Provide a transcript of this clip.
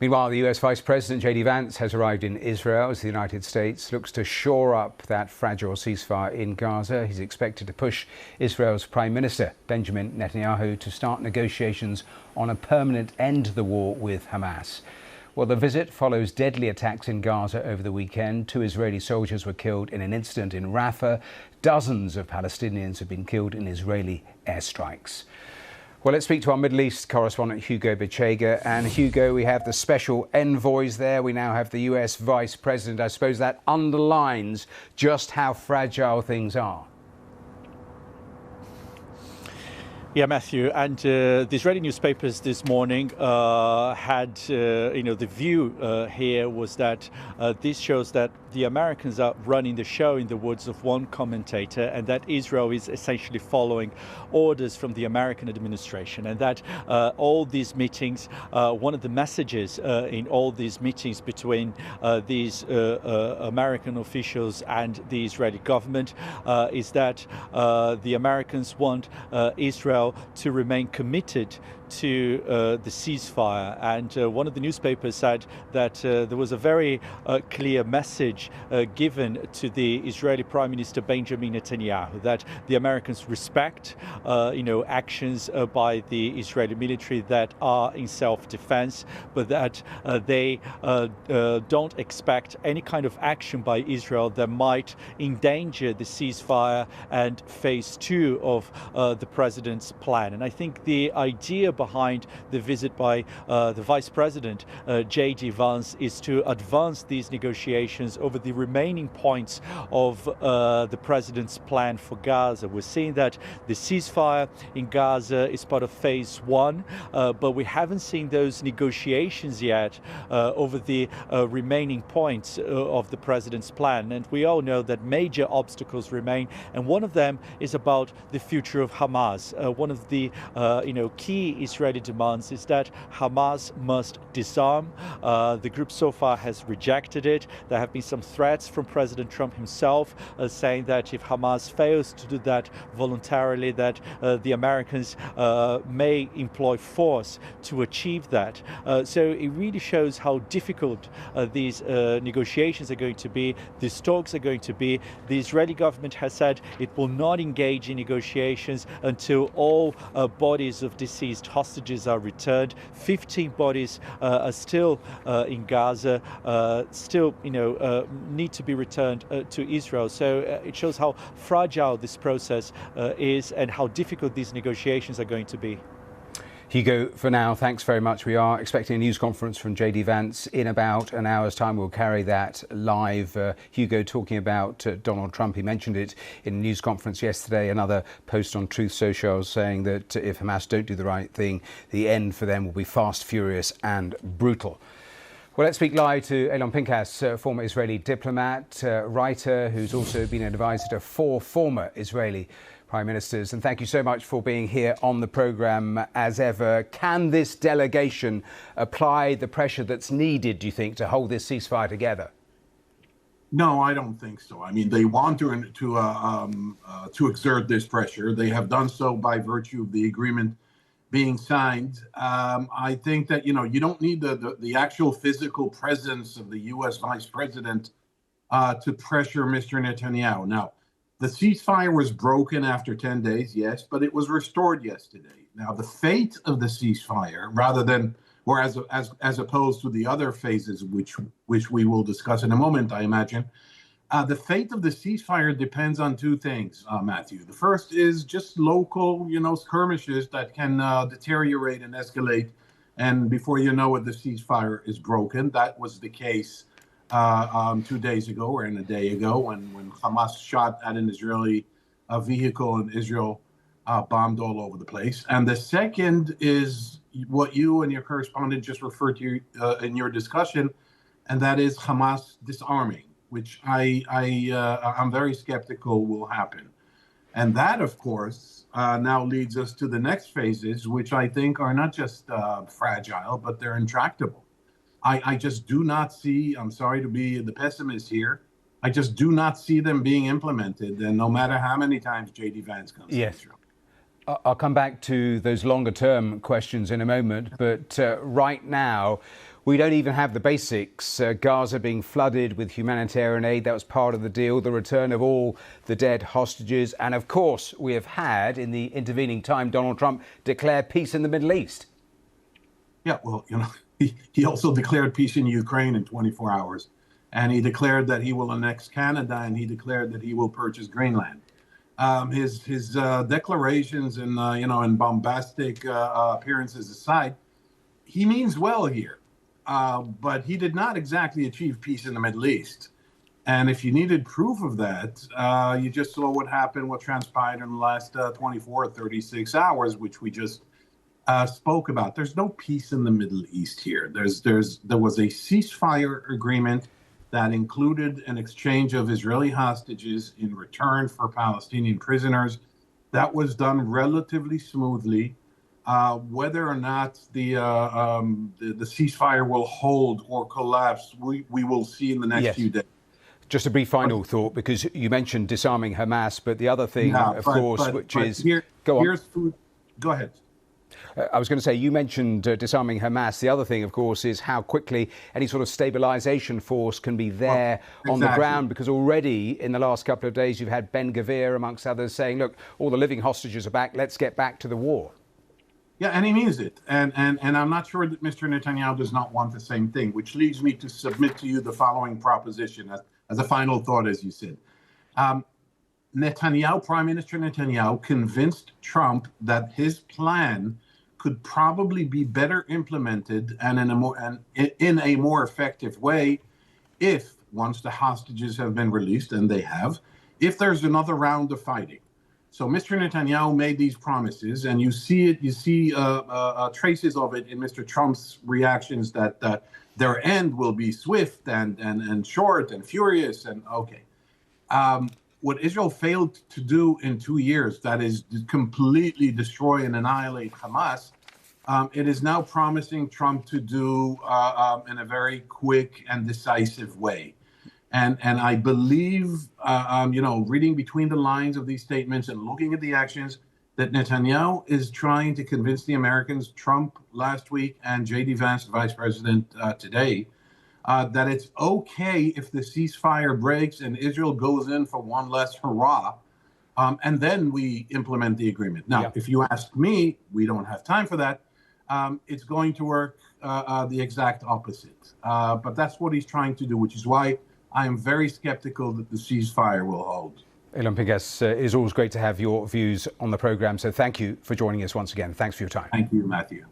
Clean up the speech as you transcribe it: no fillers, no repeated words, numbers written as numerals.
Meanwhile, the US Vice-President JD Vance has arrived in Israel as the United States looks to shore up that fragile ceasefire in Gaza. He's expected to push Israel's Prime Minister Benjamin Netanyahu to start negotiations on a permanent end to the war with Hamas. Well, the visit follows deadly attacks in Gaza over the weekend. 2 Israeli soldiers were killed in an incident in Rafah. Dozens of Palestinians have been killed in Israeli airstrikes. Well, let's speak to our Middle East correspondent, Hugo Bichega. And Hugo, we have the special envoys there. We now have the US Vice President. I suppose that underlines just how fragile things are. Yeah, Matthew, and the Israeli newspapers this morning had, the view here was that this shows that the Americans are running the show in the words of one commentator, and that Israel is essentially following orders from the American administration, and that all these meetings, one of the messages in all these meetings between these American officials and the Israeli government is that the Americans want Israel to remain committed to the ceasefire. And one of the newspapers said that there was a very clear message given to the Israeli Prime Minister Benjamin Netanyahu that the Americans respect, actions by the Israeli military that are in self-defense, but that they don't expect any kind of action by Israel that might endanger the ceasefire and phase 2 of the president's plan. And I think the idea behind the visit by the Vice-President JD Vance is to advance these negotiations over the remaining points of the president's plan for Gaza. We're seeing that the ceasefire in Gaza is part of phase 1, but we haven't seen those negotiations yet over the remaining points of the president's plan. And we all know that major obstacles remain, and one of them is about the future of Hamas. One of the key Israeli demands is that Hamas must disarm. The group so far has rejected it. There have been some threats from President Trump himself saying that if Hamas fails to do that voluntarily, that the Americans may employ force to achieve that. So it really shows how difficult these negotiations are going to be, these talks are going to be. The Israeli government has said it will not engage in negotiations until all bodies of deceased hostages are returned. 15 bodies are still in Gaza, still need to be returned to Israel. So it shows how fragile this process is and how difficult these negotiations are going to be. Hugo, for now, thanks very much. We are expecting a news conference from JD Vance in about an hour's time. We'll carry that live. Hugo talking about Donald Trump. He mentioned it in a news conference yesterday. Another post on Truth Social saying that if Hamas don't do the right thing, the end for them will be fast, furious and brutal. Well, let's speak live to Elon Pinkas, former Israeli diplomat, writer who's also been an advisor to 4 former Israeli Prime Ministers. And thank you so much for being here on the programme as ever. Can this delegation apply the pressure that's needed, do you think, to hold this ceasefire together? No, I don't think so. I mean, they want to exert this pressure. They have done so by virtue of the agreement being signed. I think that, you don't need the actual physical presence of the U.S. Vice President to pressure Mr. Netanyahu. Now, the ceasefire was broken after 10 days, yes, but it was restored yesterday. Now, the fate of the ceasefire, as opposed to the other phases, which we will discuss in a moment, I imagine, the fate of the ceasefire depends on 2 things, Matthew. The first is just local, skirmishes that can deteriorate and escalate, and before you know it, the ceasefire is broken. That was the case 2 days ago or a day ago when Hamas shot at an Israeli vehicle and Israel bombed all over the place. And the second is what you and your correspondent just referred to in your discussion, and that is Hamas disarming, which I'm very skeptical will happen. And that, of course, now leads us to the next phases, which I think are not just fragile, but they're intractable. I just do not see, I'm sorry to be the pessimist here, I just do not see them being implemented, and no matter how many times JD Vance comes to Israel. I'll come back to those longer term questions in a moment, but right now We don't even have the basics. Gaza being flooded with humanitarian aid, that was part of the deal, the return of all the dead hostages. And of course, we have had, in the intervening time, Donald Trump declare peace in the Middle East. Yeah, well, he also declared peace in Ukraine in 24 hours. And he declared that he will annex Canada, and he declared that he will purchase Greenland. His declarations and, and bombastic appearances aside, he means well here. But he did not exactly achieve peace in the Middle East. And if you needed proof of that, you just saw what transpired in the last 24 or 36 hours, which we just spoke about. There's no peace in the Middle East here. There was a ceasefire agreement that included an exchange of Israeli hostages in return for Palestinian prisoners. That was done relatively smoothly. Whether or not the ceasefire will hold or collapse, we will see in the next few days. Just a brief final thought, because you mentioned disarming Hamas, but the other thing, Go ahead. I was going to say, you mentioned disarming Hamas. The other thing, of course, is how quickly any sort of stabilization force can be there on the ground, because already in the last couple of days, you've had Ben Gvir, amongst others, saying, look, all the living hostages are back. Let's get back to the war. Yeah, and he means it. And I'm not sure that Mr. Netanyahu does not want the same thing, which leads me to submit to you the following proposition as a final thought, as you said. Prime Minister Netanyahu convinced Trump that his plan could probably be better implemented and in a more effective way if, once the hostages have been released, and they have, if there's another round of fighting. So Mr. Netanyahu made these promises, and you see traces of it in Mr. Trump's reactions that their end will be swift and short and furious and okay. What Israel failed to do in 2 years, that is completely destroy and annihilate Hamas, it is now promising Trump to do in a very quick and decisive way. And I believe, reading between the lines of these statements and looking at the actions, that Netanyahu is trying to convince the Americans, Trump last week and JD Vance, the Vice President, today, that it's okay if the ceasefire breaks and Israel goes in for one less hurrah, and then we implement the agreement. Now, if you ask me, we don't have time for that. It's going to work the exact opposite. But that's what he's trying to do, which is why I am very skeptical that the ceasefire will hold. Ilan Pingas, it is always great to have your views on the programme. So thank you for joining us once again. Thanks for your time. Thank you, Matthew.